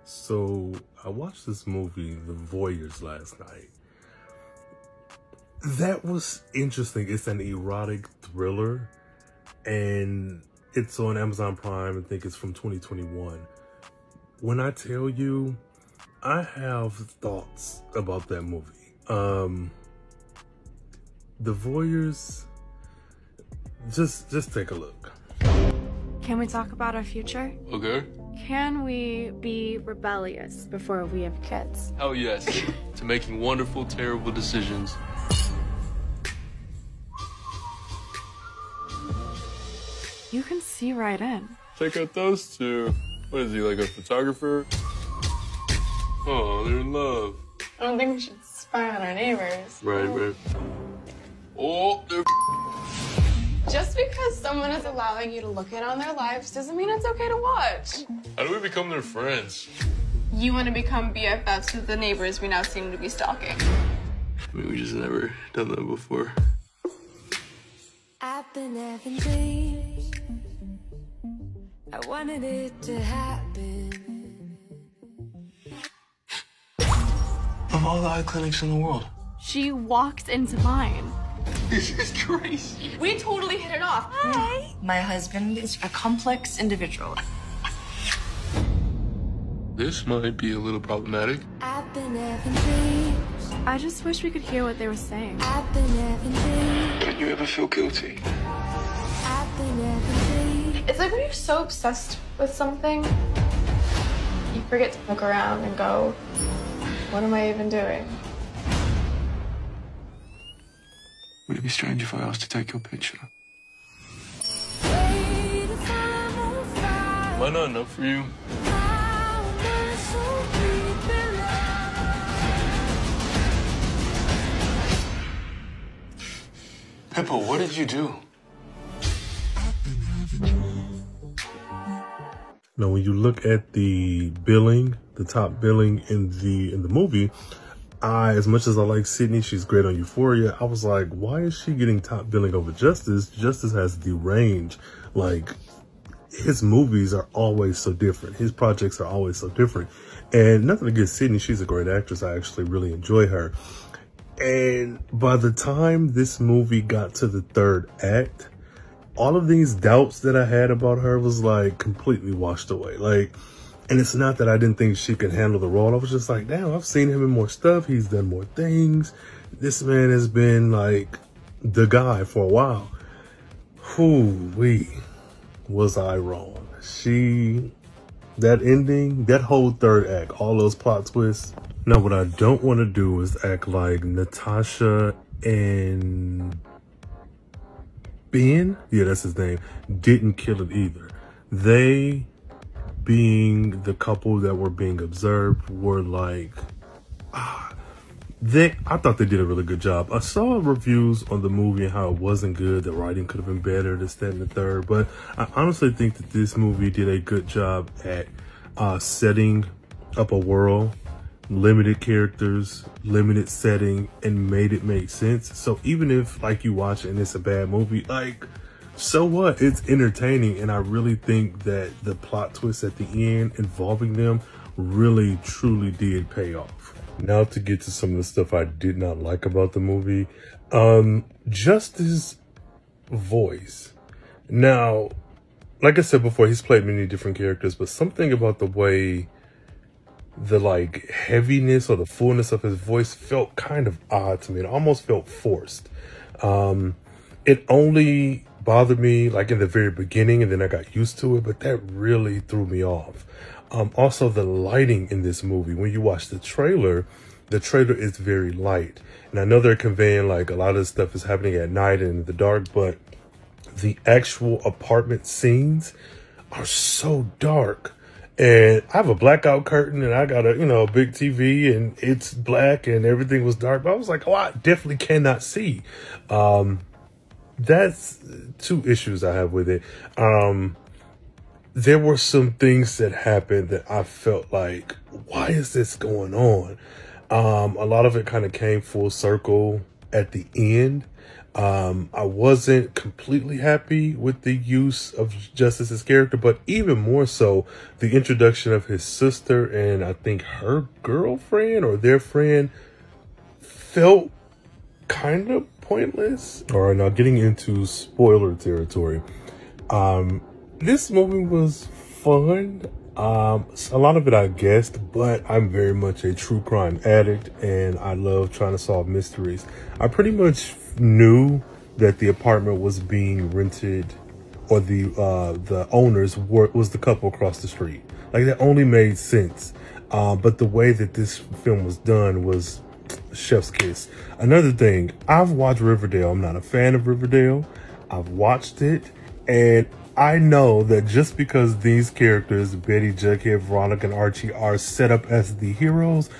So I watched this movie, The Voyeurs, last night. That was interesting. It's an erotic thriller and it's on Amazon Prime. I think it's from 2021. When I tell you, I have thoughts about that movie. The Voyeurs, just take a look. Can we talk about our future? Okay. Can we be rebellious before we have kids? Hell yes. To making wonderful, terrible decisions. You can see right in. Check out those two. What is he, like a photographer? Oh, they're in love. I don't think we should spy on our neighbors. Right. Oh, they're Just because someone is allowing you to look in on their lives doesn't mean it's okay to watch. How do we become their friends? You want to become BFFs with the neighbors we now seem to be stalking. I mean, we just never done that before. I've been having dreams. I wanted it to happen. Of all the eye clinics in the world. She walked into mine. This is crazy. We totally hit it off. Hi. My husband is a complex individual. This might be a little problematic. I've been having dreams. I just wish we could hear what they were saying. I've been having dreams. Don't you ever feel guilty? I've been having dreams. It's like when you're so obsessed with something, you forget to look around and go, what am I even doing? Would it be strange if I asked to take your picture? Wait if I'm on fire. Am I not enough for you? I'm not so deep in love. Pippa, what did you do? Now, when you look at the billing, the top billing in the movie, as much as I like Sydney, she's great on Euphoria, I was like, why is she getting top billing over Justice? Justice has the range. Like, his movies are always so different. His projects are always so different. And nothing against Sydney, she's a great actress. I actually really enjoy her. And by the time this movie got to the third act, all of these doubts that I had about her was like completely washed away. Like, and it's not that I didn't think she could handle the role. I was just like, damn, I've seen him in more stuff. He's done more things. This man has been like the guy for a while. Whoo-wee, was I wrong. That ending, that whole third act, all those plot twists. Now, what I don't want to do is act like Natasha and Ben, yeah, that's his name, didn't kill it either. They, being the couple that were being observed, were like, I thought they did a really good job. I saw reviews on the movie and how it wasn't good, the writing could have been better, this, that, and the third, but I honestly think that this movie did a good job at setting up a world, limited characters, limited setting, and made it make sense. So even if like you watch it and it's a bad movie, like, so what? It's entertaining. And I really think that the plot twist at the end involving them really truly did pay off. Now to get to some of the stuff I did not like about the movie. Justice's voice. Now, like I said before, he's played many different characters, but something about the way the like heaviness or the fullness of his voice felt kind of odd to me. It almost felt forced. It only bothered me like in the very beginning, and then I got used to it, but that really threw me off. Also, the lighting in this movie, when you watch the trailer is very light. And I know they're conveying like a lot of this stuff is happening at night and in the dark, but the actual apartment scenes are so dark. And I have a blackout curtain and I got a, a big TV and it's black and everything was dark. But I was like, oh, I definitely cannot see. That's two issues I have with it. There were some things that happened that I felt like, why is this going on? A lot of it kind of came full circle at the end. I wasn't completely happy with the use of Justice's character, but even more so, the introduction of his sister and I think her girlfriend or their friend felt kind of pointless. All right, now getting into spoiler territory. This movie was fun. A lot of it I guessed, but I'm very much a true crime addict and I love trying to solve mysteries. I pretty much knew that the apartment was being rented, or the owners was the couple across the street. Like, that only made sense. But the way that this film was done was chef's kiss. Another thing, I've watched Riverdale. I'm not a fan of Riverdale. I've watched it, and I know that just because these characters, Betty, Jughead, Veronica, and Archie, are set up as the heroes,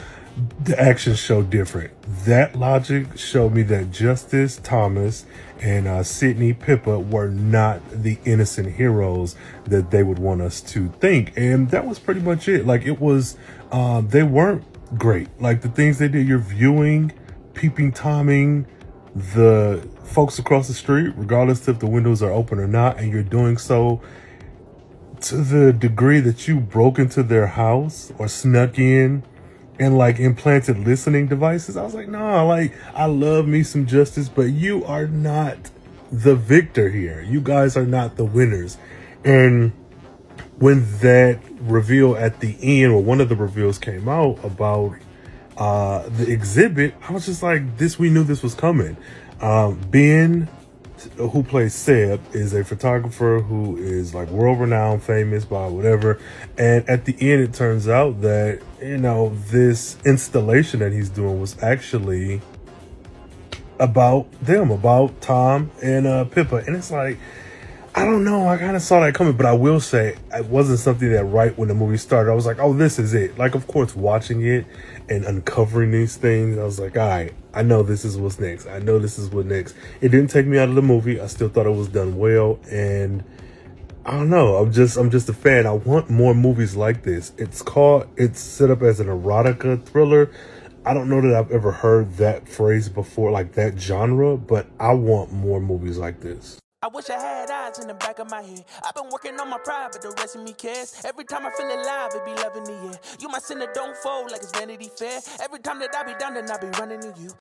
the actions show different. That logic showed me that Justice, Thomas, and Sydney, Pippa were not the innocent heroes that they would want us to think. And that was pretty much it. Like, it was, they weren't great. Like, the things they did, you're viewing, peeping Tomming the folks across the street, regardless if the windows are open or not, and you're doing so to the degree that you broke into their house or snuck in and like implanted listening devices. I was like, nah, like, I love me some Justice, but you are not the victor here. You guys are not the winners. And when that reveal at the end, or one of the reveals came out about the exhibit, I was just like, we knew this was coming. Ben, who plays Seb, is a photographer who is like world renowned, famous by whatever. And at the end, it turns out that, you know, this installation that he's doing was actually about them, about Tom and Pippa. And it's like, I don't know, I kind of saw that coming, but I will say it wasn't something that right when the movie started, I was like, oh, this is it. Like, of course, watching it and uncovering these things, I was like, all right, I know this is what's next. I know this is what's next. It didn't take me out of the movie. I still thought it was done well. And I don't know, I'm just a fan. I want more movies like this. It's set up as an erotica thriller. I don't know that I've ever heard that phrase before, like that genre, but I want more movies like this. I wish I had eyes in the back of my head. I've been working on my pride, but the rest of me cares. Every time I feel alive, it be loving the air. You my sinner, don't fold like it's Vanity Fair. Every time that I be down, then I be running to you.